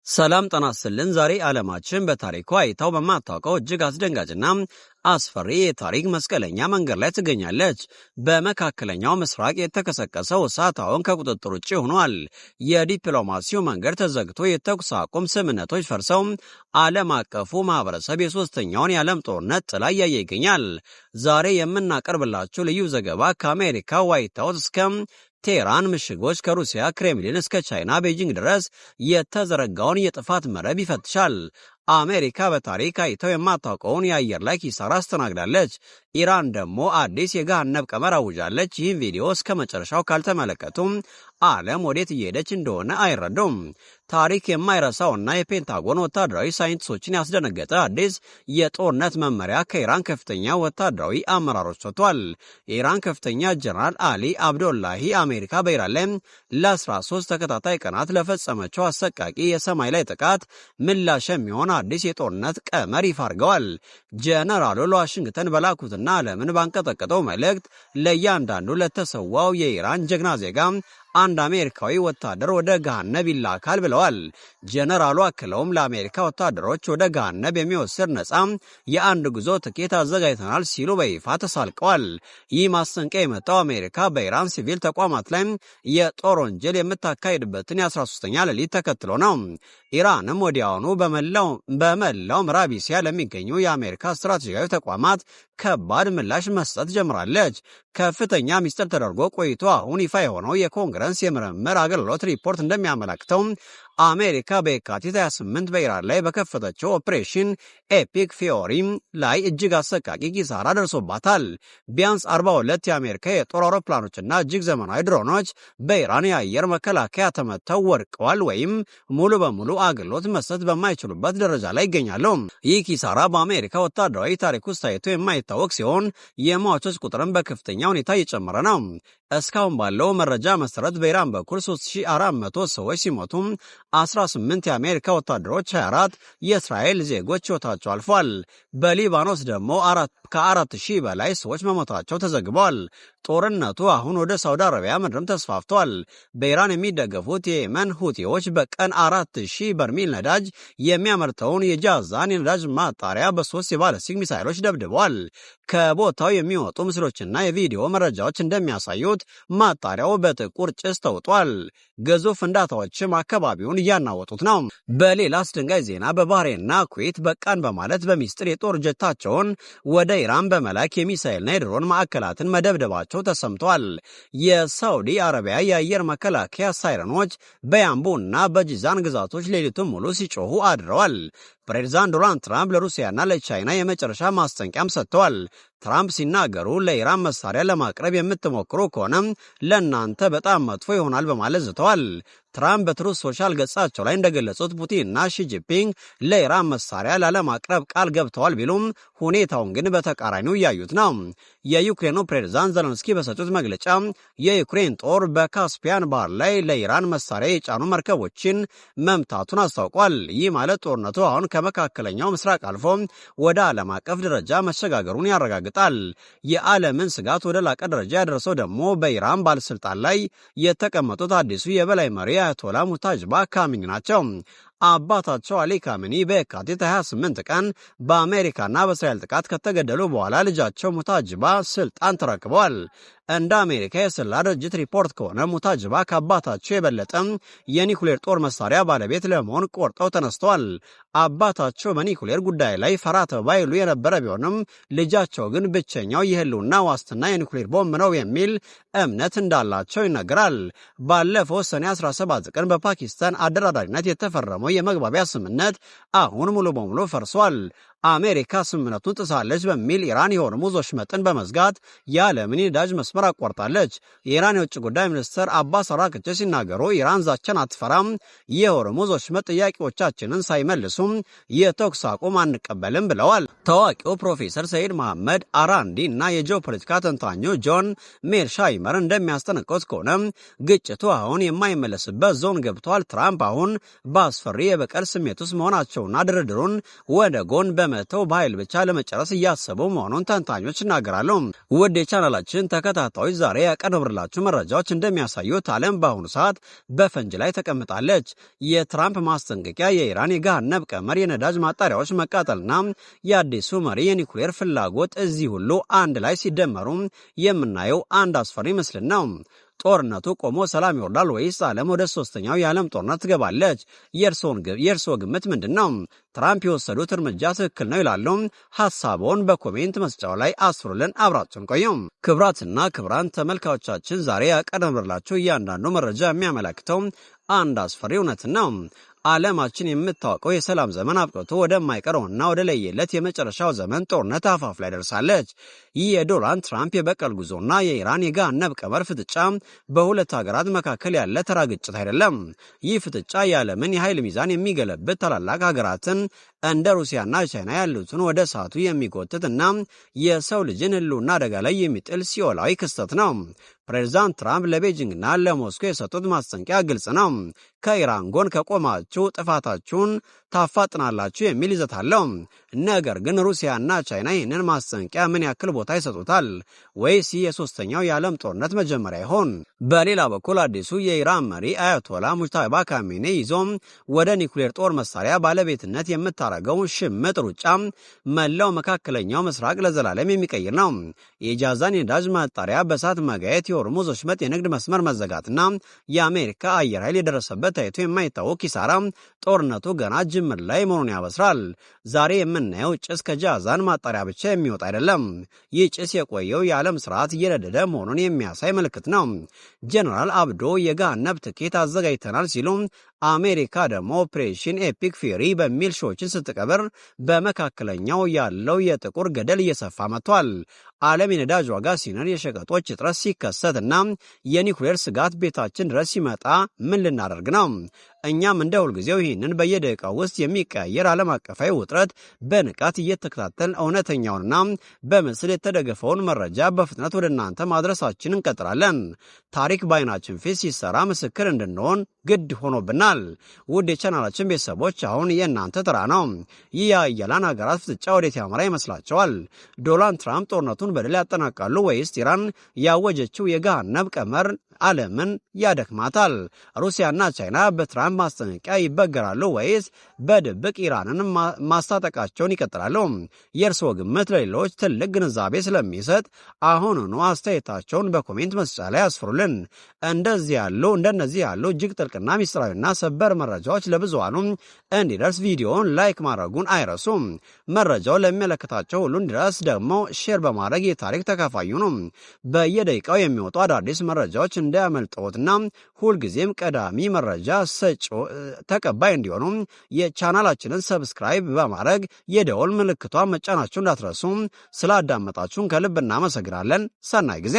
ሰላም ጤና ይስጥልን። ዛሬ ዓለማችን በታሪኳ አይታው በማታውቀው እጅግ አስደንጋጭና አስፈሪ የታሪክ መስቀለኛ መንገድ ላይ ትገኛለች። በመካከለኛው ምስራቅ የተከሰከሰው እሳት አሁን ከቁጥጥር ውጭ ሆኗል። የዲፕሎማሲው መንገድ ተዘግቶ የተኩስ አቁም ስምምነቶች ፈርሰው ዓለም አቀፉ ማህበረሰብ የሶስተኛውን የዓለም ጦርነት ጥላ እያየ ይገኛል። ዛሬ የምናቀርብላችሁ ልዩ ዘገባ ከአሜሪካ ዋይት ሃውስ እስከ ቴህራን ምሽጎች፣ ከሩሲያ ክሬምሊን እስከ ቻይና ቤጂንግ ድረስ የተዘረጋውን የጥፋት መረብ ይፈትሻል። አሜሪካ በታሪክ አይተው የማታውቀውን የአየር ላይ ኪሳራ አስተናግዳለች። ኢራን ደግሞ አዲስ የገሃነብ ቀመር አውጃለች። ይህን ቪዲዮ እስከ መጨረሻው ካልተመለከቱም ዓለም ወዴት እየሄደች እንደሆነ አይረዱም። ታሪክ የማይረሳውና የፔንታጎን ወታደራዊ ሳይንቲስቶችን ያስደነገጠ አዲስ የጦርነት መመሪያ ከኢራን ከፍተኛ ወታደራዊ አመራሮች ወጥቷል። የኢራን ከፍተኛ ጀነራል አሊ አብዶላሂ አሜሪካ በኢራን ላይ ለ13 ተከታታይ ቀናት ለፈጸመችው አሰቃቂ የሰማይ ላይ ጥቃት ምላሽ የሚሆን አዲስ የጦርነት ቀመር ይፋ አድርገዋል። ጀነራሉ ለዋሽንግተን በላኩትና ዓለምን ባንቀጠቀጠው መልእክት ለእያንዳንዱ ለተሰዋው የኢራን ጀግና ዜጋ አንድ አሜሪካዊ ወታደር ወደ ገሃነብ ይላካል ብለዋል። ጀነራሉ አክለውም ለአሜሪካ ወታደሮች ወደ ገሃነብ የሚወስድ ነጻ የአንድ ጉዞ ትኬት አዘጋጅተናል ሲሉ በይፋ ተሳልቀዋል። ይህ ማስጠንቀቂያ የመጣው አሜሪካ በኢራን ሲቪል ተቋማት ላይ የጦር ወንጀል የምታካሄድበትን የ13ኛ ሌሊት ተከትሎ ነው። ኢራንም ወዲያውኑ በመላው ምዕራብ እስያ ለሚገኙ የአሜሪካ ስትራቴጂካዊ ተቋማት ከባድ ምላሽ መስጠት ጀምራለች። ከፍተኛ ሚስጥር ተደርጎ ቆይቶ አሁን ይፋ የሆነው የኮንግረስ የምርምር አገልግሎት ሪፖርት እንደሚያመለክተው አሜሪካ በየካቲት 28 በኢራን ላይ በከፈተችው ኦፕሬሽን ኤፒክ ፊዮሪ ላይ እጅግ አሰቃቂ ኪሳራ ደርሶባታል። ቢያንስ 42 የአሜሪካ የጦር አውሮፕላኖችና እጅግ ዘመናዊ ድሮኖች በኢራን የአየር መከላከያ ተመተው ወድቀዋል ወይም ሙሉ በሙሉ አገልግሎት መስጠት በማይችሉበት ደረጃ ላይ ይገኛሉ። ይህ ኪሳራ በአሜሪካ ወታደራዊ ታሪክ ውስጥ ታይቶ የማይታወቅ ሲሆን የሟቾች ቁጥርም በከፍተኛ ሁኔታ እየጨመረ ነው። እስካሁን ባለው መረጃ መሰረት በኢራን በኩል 3400 ሰዎች ሲሞቱ 18 የአሜሪካ ወታደሮች፣ 24 የእስራኤል ዜጎች ሕይወታቸው አልፏል። በሊባኖስ ደግሞ ከ4000 በላይ ሰዎች መሞታቸው ተዘግቧል። ጦርነቱ አሁን ወደ ሳውዲ አረቢያ ምድርም ተስፋፍቷል። በኢራን የሚደገፉት የየመን ሁቲዎች በቀን 4000 በርሜል ነዳጅ የሚያመርተውን የጃዛን የነዳጅ ማጣሪያ በ3 የባለስቲክ ሚሳይሎች ደብድበዋል። ከቦታው የሚወጡ ምስሎችና የቪዲዮ መረጃዎች እንደሚያሳዩት ማጣሪያው በጥቁር ጭስ ተውጧል። ግዙፍ ፍንዳታዎችም አካባቢውን እያናወጡት ነው። በሌላ አስደንጋጭ ዜና በባህሬንና ኩዌት በቃን በማለት በሚስጥር የጦር ጀታቸውን ወደ ኢራን በመላክ የሚሳኤልና የድሮን ማዕከላትን መደብደባቸው ተሰምቷል። የሳውዲ አረቢያ የአየር መከላከያ ሳይረኖች በያምቡና በጂዛን ግዛቶች ሌሊቱን ሙሉ ሲጮሁ አድረዋል። ፕሬዝዳንት ዶናልድ ትራምፕ ለሩሲያና ለቻይና የመጨረሻ ማስጠንቀቂያም ሰጥተዋል። ትራምፕ ሲናገሩ ለኢራን መሳሪያ ለማቅረብ የምትሞክሩ ከሆነ ለእናንተ በጣም መጥፎ ይሆናል በማለት ዝተዋል። ትራምፕ በትሩዝ ሶሻል ገጻቸው ላይ እንደገለጹት ፑቲንና ሺጂፒንግ ለኢራን መሳሪያ ላለማቅረብ ቃል ገብተዋል ቢሉም ሁኔታውን ግን በተቃራኒው እያዩት ነው። የዩክሬኑ ፕሬዝዳንት ዘለንስኪ በሰጡት መግለጫ የዩክሬን ጦር በካስፒያን ባህር ላይ ለኢራን መሳሪያ የጫኑ መርከቦችን መምታቱን አስታውቋል። ይህ ማለት ጦርነቱ አሁን ከመካከለኛው ምስራቅ አልፎ ወደ ዓለም አቀፍ ደረጃ መሸጋገሩን ያረጋግጣል። የዓለምን ስጋት ወደ ላቀ ደረጃ ያደረሰው ደግሞ በኢራን ባለስልጣን ላይ የተቀመጡት አዲሱ የበላይ መሪ አያቶላ ሙታጅባ ካሚኒ ናቸው። አባታቸው አሊ ካሚኒ በየካቲት 28 ቀን በአሜሪካና በእስራኤል ጥቃት ከተገደሉ በኋላ ልጃቸው ሙታጅባ ስልጣን ተረክበዋል። እንደ አሜሪካ የስለላ ድርጅት ሪፖርት ከሆነ ሙታጅባ ከአባታቸው የበለጠ የኒኩሌር ጦር መሳሪያ ባለቤት ለመሆን ቆርጠው ተነስተዋል። አባታቸው በኒኩሌር ጉዳይ ላይ ፈራ ተባ ይሉ የነበረ ቢሆንም ልጃቸው ግን ብቸኛው የህልውና ዋስትና የኒኩሌር ቦምብ ነው የሚል እምነት እንዳላቸው ይነገራል። ባለፈው ሰኔ 17 ቀን በፓኪስታን አደራዳሪነት የተፈረመው የመግባቢያ ስምምነት አሁን ሙሉ በሙሉ ፈርሷል። አሜሪካ ስምምነቱን ጥሳለች በሚል ኢራን የሆርሙዝ ወሽመጥን በመዝጋት የዓለምን ነዳጅ መስመር አቋርጣለች። የኢራን የውጭ ጉዳይ ሚኒስትር አባስ አራግቺ ሲናገሩ ኢራን ዛቻን አትፈራም፣ የሆርሙዝ ወሽመጥ ጥያቄዎቻችንን ሳይመልሱም የተኩስ አቁም አንቀበልም ብለዋል። ታዋቂው ፕሮፌሰር ሰይድ መሐመድ አራንዲ እና የጂኦፖለቲካ ተንታኙ ጆን ሜርሻይመር እንደሚያስጠነቅቁት ከሆነ ግጭቱ አሁን የማይመለስበት ዞን ገብቷል። ትራምፕ አሁን በአስፈሪ የበቀል ስሜት ውስጥ መሆናቸውና ድርድሩን ወደ ጎን በመተው በኃይል ብቻ ለመጨረስ እያሰቡ መሆኑን ተንታኞች ይናገራሉ። ውድ የቻናላችን ተከታታዮች ዛሬ ያቀረብንላችሁ መረጃዎች እንደሚያሳዩት ዓለም በአሁኑ ሰዓት በፈንጅ ላይ ተቀምጣለች። የትራምፕ ማስጠንቀቂያ፣ የኢራን የገሃነብ ቀመር፣ የነዳጅ ማጣሪያዎች መቃጠልና የአዲሱ መሪ የኒኩሌር ፍላጎት እዚህ ሁሉ አንድ ላይ ሲደመሩ የምናየው አንድ አስፈሪ ምስል ነው። ጦርነቱ ቆሞ ሰላም ይወርዳል ወይስ ዓለም ወደ ሶስተኛው የዓለም ጦርነት ትገባለች? የእርስዎ ግምት ምንድን ነው? ትራምፕ የወሰዱት እርምጃ ትክክል ነው ይላሉ? ሐሳቦን በኮሜንት መስጫው ላይ አስፍሩልን። አብራችሁን ቆዩ። ክቡራትና ክቡራን ተመልካቾቻችን ዛሬ ያቀረብንላችሁ እያንዳንዱ መረጃ የሚያመለክተው አንድ አስፈሪ እውነት ነው። ዓለማችን የምታወቀው የሰላም ዘመን አብቅቶ ወደማይቀረውና ወደ ለየለት የመጨረሻው ዘመን ጦርነት አፋፍ ላይ ደርሳለች። ይህ የዶናልድ ትራምፕ የበቀል ጉዞና የኢራን የገሃነብ ቀመር ፍጥጫ በሁለት ሀገራት መካከል ያለ ተራ ግጭት አይደለም። ይህ ፍጥጫ የዓለምን የኃይል ሚዛን የሚገለብጥ፣ ታላላቅ ሀገራትን እንደ ሩሲያና ቻይና ያሉትን ወደ እሳቱ የሚጎትትና የሰው ልጅን ሕልውና አደጋ ላይ የሚጥል ሲኦላዊ ክስተት ነው። ፕሬዚዳንት ትራምፕ ለቤጂንግና ለሞስኮ የሰጡት ማስጠንቀቂያ ግልጽ ነው። ከኢራን ጎን ከቆማችሁ ጥፋታችሁን ታፋጥናላችሁ የሚል ይዘት አለው። ነገር ግን ሩሲያና ቻይና ይህንን ማስጠንቀቂያ ምን ያክል ቦታ ይሰጡታል? ወይስ የሶስተኛው የዓለም ጦርነት መጀመሪያ ይሆን? በሌላ በኩል አዲሱ የኢራን መሪ አያቶላ ሙጅታባ ካሜኔ ይዞ ወደ ኒኩሌር ጦር መሳሪያ ባለቤትነት የምታደርገው ሽምጥ ሩጫ መላው መካከለኛው ምስራቅ ለዘላለም የሚቀይር ነው። የጃዛን የነዳጅ ማጣሪያ በእሳት መጋየት፣ የሆርሙዝ ወሽመጥ የንግድ መስመር መዘጋትና የአሜሪካ አየር ኃይል የደረሰበት ታይቶ የማይታወቅ ኪሳራ ጦርነቱ ገና ጅምር ላይ መሆኑን ያበስራል። ዛሬ የምናየው ጭስ ከጃዛን ማጣሪያ ብቻ የሚወጣ አይደለም። ይህ ጭስ የቆየው የዓለም ስርዓት እየነደደ መሆኑን የሚያሳይ ምልክት ነው። ጀነራል አብዶ የገሃነብ ትኬት አዘጋጅተናል ሲሉ፣ አሜሪካ ደግሞ ኦፕሬሽን ኤፒክ ፊሪ በሚል ሾዎችን ስትቀብር በመካከለኛው ያለው የጥቁር ገደል እየሰፋ መጥቷል። ዓለም የነዳጅ ዋጋ ሲንር፣ የሸቀጦች እጥረት ሲከሰትና የኒኩሌር ስጋት ቤታችን ድረስ ሲመጣ ምን ልናደርግ ነው? እኛም እንደ ሁልጊዜው ይህንን በየደቂቃው ውስጥ የሚቀያየር ዓለም አቀፋዊ ውጥረት በንቃት እየተከታተልን እውነተኛውንና በምስል የተደገፈውን መረጃ በፍጥነት ወደ እናንተ ማድረሳችን እንቀጥላለን። ታሪክ በዓይናችን ፊት ሲሰራ ምስክር እንድንሆን ግድ ሆኖብናል። ውድ የቻናላችን ቤተሰቦች አሁን የእናንተ ተራ ነው። ይህ የአያላን ሀገራት ፍጥጫ ወዴት ያመራ ይመስላቸዋል? ዶናልድ ትራምፕ ጦርነቱን በድል ያጠናቃሉ ወይስ ኢራን ያወጀችው የገሃነብ ቀመር ዓለምን ያደክማታል? ሩሲያና ቻይና በትራምፕ ማስጠንቀቂያ ይበገራሉ ወይስ በድብቅ ኢራንን ማስታጠቃቸውን ይቀጥላሉ? የእርስዎ ግምት ለሌሎች ትልቅ ግንዛቤ ስለሚሰጥ አሁኑኑ አስተያየታቸውን በኮሜንት መስጫ ላይ አስፍሩልን። እንደነዚህ ያሉ እጅግ ጥልቅና ሚስጥራዊና ሰበር መረጃዎች ለብዙሃኑ እንዲደርስ ቪዲዮውን ላይክ ማድረጉን አይረሱም። መረጃው ለሚመለከታቸው ሁሉ እንዲደርስ ደግሞ ሼር በማድረግ የታሪክ ተካፋዩ ነው። በየደቂቃው የሚወጡ አዳዲስ መረጃዎች እንዳያመልጠዎትና ሁልጊዜም ቀዳሚ መረጃ ተቀባይ እንዲሆኑ የቻናላችንን ሰብስክራይብ በማድረግ የደወል ምልክቷን መጫናችሁ እንዳትረሱ። ስላዳመጣችሁን ከልብ እናመሰግናለን። ሰናይ ጊዜ